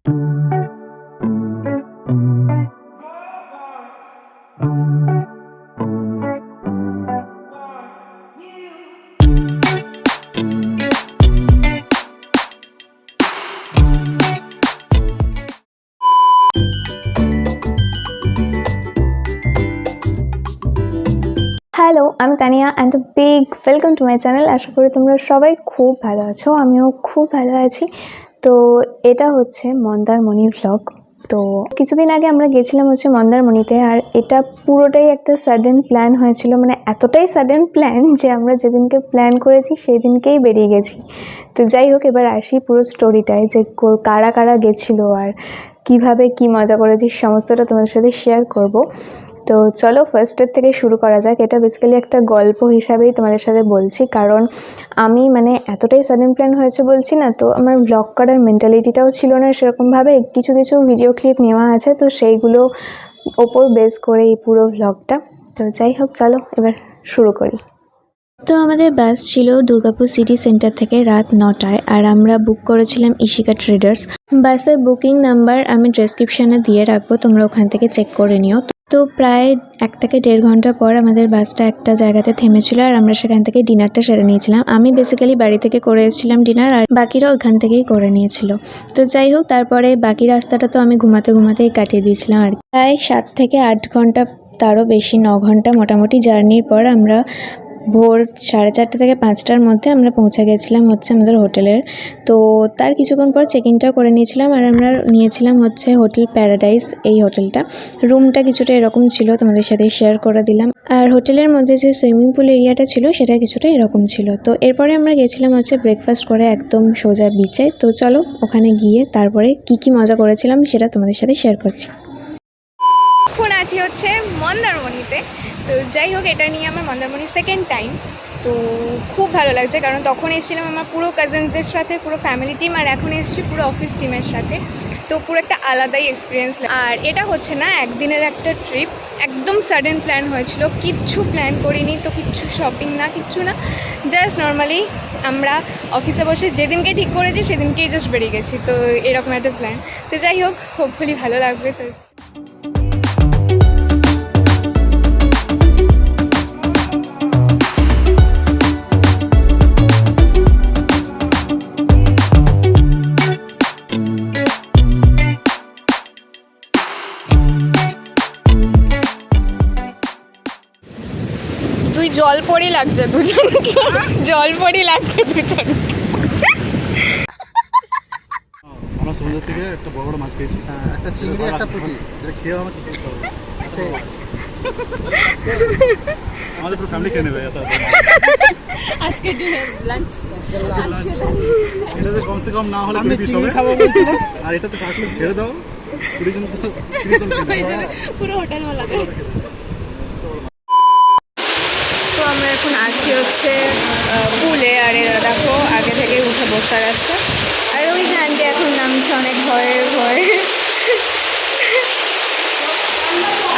Hello, আমি Tania and big welcome to my channel. আশা করি তোমরা সবাই খুব ভালো আছো, আমিও খুব ভালো আছি। তো এটা হচ্ছে মন্দারমণি ভ্লগ। তো কিছুদিন আগে আমরা গেছিলাম হচ্ছে মন্দারমণিতে, আর এটা পুরোটাই একটা সাডেন প্ল্যান হয়েছিল, মানে এতটাই সাডেন প্ল্যান যে আমরা যেদিনকে প্ল্যান করেছি সেই দিনকেই বেরিয়ে গেছি। তো যাই হোক, এবার আসি পুরো স্টোরিটায় যে কারা কারা গেছিলো আর কিভাবে কি মজা করেছি সমস্তটা তোমাদের সাথে শেয়ার করব। তো চলো ফার্স্টের থেকে শুরু করা যাক। এটা বেসিক্যালি একটা গল্প হিসাবেই তোমাদের সাথে বলছি, কারণ আমি মানে এতটাই সাডেন প্ল্যান হয়েছে বলছি না, তো আমার ব্লগ করার মেন্টালিটিটাও ছিল না সেরকমভাবে। কিছু কিছু ভিডিও ক্লিপ নেওয়া আছে, তো সেইগুলো ওপর বেস করে এই পুরো ব্লগটা। তো যাই হোক, চলো এবার শুরু করি। তো আমাদের বাস ছিল দুর্গাপুর সিটি সেন্টার থেকে রাত 9টায়, আর আমরা বুক করেছিলাম ইশিকা ট্রেডার্স। বাসের বুকিং নাম্বার আমি ডেসক্রিপশানে দিয়ে রাখবো, তোমরা ওখান থেকে চেক করে নিও। তো প্রায় 1 থেকে 1.5 ঘন্টা পর আমাদের বাসটা একটা জায়গাতে থেমেছিল, আর আমরা সেখান থেকে ডিনারটা সেরে নিয়েছিলাম। আমি বেসিক্যালি বাড়ি থেকে করে এসেছিলাম ডিনার, আর বাকিরা ওখান থেকেই করে নিয়েছিল। তো যাই হোক, তারপরে বাকি রাস্তাটা তো আমি ঘুমাতেই কাটিয়ে দিয়েছিলাম। আর প্রায় 7 থেকে 8 ঘন্টা, তারও বেশি 9 ঘন্টা মোটামুটি জার্নির পর আমরা ভোর 4:30 থেকে 5টার মধ্যে আমরা পৌঁছে গেছিলাম হচ্ছে আমাদের হোটেলের। তো তার কিছুক্ষণ পর চেক ইনটা করে নিয়েছিলাম, আর আমরা নিয়েছিলাম হচ্ছে হোটেল প্যারাডাইস। এই হোটেলটা রুমটা কিছুটা এরকম ছিল, তোমাদের সাথে শেয়ার করে দিলাম। আর হোটেলের মধ্যে যে সুইমিং পুল এরিয়াটা ছিল সেটা কিছুটা এরকম ছিল। তো এরপরে আমরা গেছিলাম হচ্ছে ব্রেকফাস্ট করে একদম সোজা বিচে। তো চলো ওখানে গিয়ে তারপরে কি মজা করেছিলাম সেটা তোমাদের সাথে শেয়ার করছি। এখন আছি হচ্ছে মন্দারমণিতে। তো যাই হোক, এটা নিয়ে আমার মন্দারমণি সেকেন্ড টাইম। তো খুব ভালো লাগছে, কারণ তখন এসেছিলাম আমার পুরো কাজিনসদের সাথে, পুরো ফ্যামিলি টিম, আর এখন এসেছি পুরো অফিস টিমের সাথে। তো পুরো একটা আলাদাই এক্সপিরিয়েন্স। আর এটা হচ্ছে না একদিনের একটা ট্রিপ, একদম সাডেন প্ল্যান হয়েছিল, কিচ্ছু প্ল্যান করিনি, তো কিচ্ছু শপিং না, কিচ্ছু না, জাস্ট নর্মালি আমরা অফিসে বসে যেদিনকে ঠিক করেছি সেদিনকেই জাস্ট বেরিয়ে গেছি। তো এরকম একটা প্ল্যান। তো যাই হোক, হোপফুলি ভালো লাগবে। তো তুই জলপরি লাগছে দুজনকে, জলপরি লাগছে দুজনকে। আমরা সমুদ্র থেকে একটা বড় বড় মাছ পেয়েছি, একটা চিংড়ি, একটা পুঁটি, যেটা খেয়ে আমার আমাদের পুরো ফ্যামিলি খেয়ে নেবে। আজকে লাঞ্চ, এটা যে কমসে কম না হলে আমি চিংড়ি খাবো বলছিলাম, আর এটা তো কাটলে ছেড়ে দাও, 20 জন হয়ে যাবে পুরো হোটেল ওয়ালাতে। তো আমরা এখন আছি হচ্ছে পুলে, আর এরা দেখো আগে থেকে উঠে বসে গেছে, আর ওই হ্যান্ডে এখন নামছে অনেক ভয়ে ভয়ে।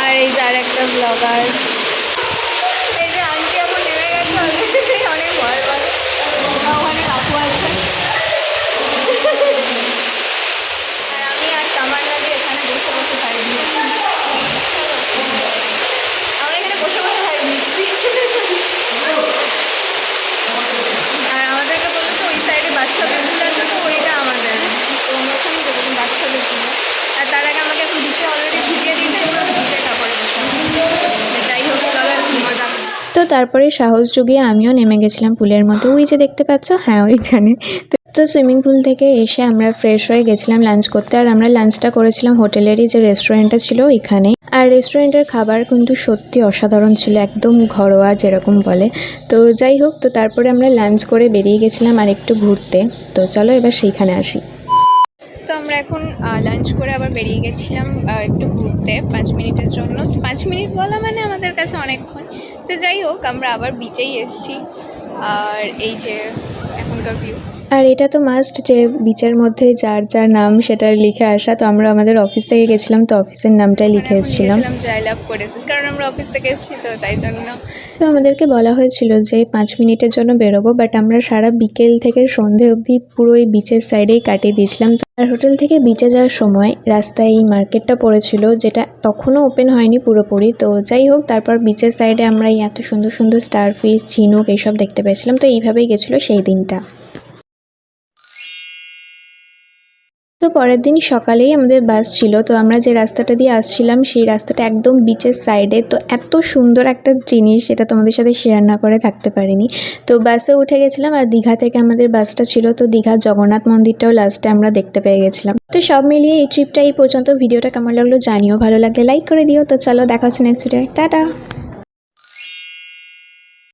আর এই যে আর একটা ব্লগার, এই যে আন্টি এখন নেমে গেছে অলরেডি, অনেক ভয় পায়। ওখানে কাকু আছে, আর আমি আর তামান্না দিয়ে এখানে বসে বসে ভাই নিচ্ছি। আমরা এখানে বসে বসে ভাই নিচ্ছি। আর আমাদেরকে বললো তো ওই সাইডে বাচ্চাদের পুল আছে, তো ওইটা আমাদের, তো আমরা ওখানে যাবো বাচ্চাদের পুলে। আর তার আগে আমাকে এখন বিচে অলরেডি ভিজিয়ে দিয়েছে, বিচে তারপরে যাই হোক চলো এখন মজা। তো তারপরে সাহস জুগিয়ে আমিও নেমে গেছিলাম পুলের মধ্যে, ওই যে দেখতে পাচ্ছ, হ্যাঁ ওইখানে। তো সুইমিং পুল থেকে এসে আমরা ফ্রেশ হয়ে গেছিলাম লাঞ্চ করতে, আর আমরা লাঞ্চটা করেছিলাম হোটেলেরই যে রেস্টুরেন্টটা ছিল এখানে। আর রেস্টুরেন্টের খাবার কিন্তু সত্যি অসাধারণ ছিল, একদম ঘরোয়া যেরকম বলে। তো যাই হোক, তো তারপরে আমরা লাঞ্চ করে বেরিয়ে গেছিলাম আর একটু ঘুরতে। তো চলো এবার সেইখানে আসি। তো আমরা এখন লাঞ্চ করে আবার বেরিয়ে গেছিলাম একটু ঘুরতে 5 মিনিটের জন্য। 5 মিনিট বলা মানে আমাদের কাছে অনেকক্ষণ। তো যাই হোক, আমরা আবার বিচেই এসেছি, আর এই যে এখনকার ভিউ। আর এটা তো মাস্ট যে বিচের মধ্যে যার যার নাম সেটা লিখে আসা। তো আমরা আমাদের অফিস থেকে গেছিলাম, তো অফিসের নামটাই লিখে এসেছিলাম। আই লাভ করেছিস কারণ আমরা অফিস থেকে এসেছি তো তাই জন্য। তো আমাদেরকে বলা হয়েছিল যে 5 মিনিটের জন্য বেরোবো, বাট আমরা সারা বিকেল থেকে সন্ধে অবধি পুরো এই বিচের সাইডেই কাটিয়ে দিয়েছিলাম। তো আর হোটেল থেকে বিচে যাওয়ার সময় রাস্তায় এই মার্কেটটা পড়েছিল, যেটা তখনও ওপেন হয়নি পুরোপুরি। তো যাই হোক, তারপর বিচের সাইডে আমরা এই এত সুন্দর সুন্দর স্টারফিশ, ঝিনুক এইসব দেখতে পেয়েছিলাম। তো এইভাবেই গেছিলো সেই দিনটা। তো পরের দিন সকালেই আমাদের বাস ছিল। তো আমরা যে রাস্তাটা দিয়ে আসছিলাম সেই রাস্তাটা একদম বিচের সাইডে। তো এত সুন্দর একটা জিনিস, যেটা তোমাদের সাথে শেয়ার না করে থাকতে পারিনি। তো বাসে উঠে গেছিলাম, আর দীঘা থেকে আমাদের বাসটা ছিল। তো দীঘার জগন্নাথ মন্দিরটাও লাস্টে আমরা দেখতে পেয়ে গেছিলাম। তো সব মিলিয়ে এই ট্রিপটা এই পর্যন্ত। ভিডিওটা কেমন লাগলো জানিও, ভালো লাগলে লাইক করে দিও। তো চলো দেখা হচ্ছে নেক্সট ভিডিও, টাটা।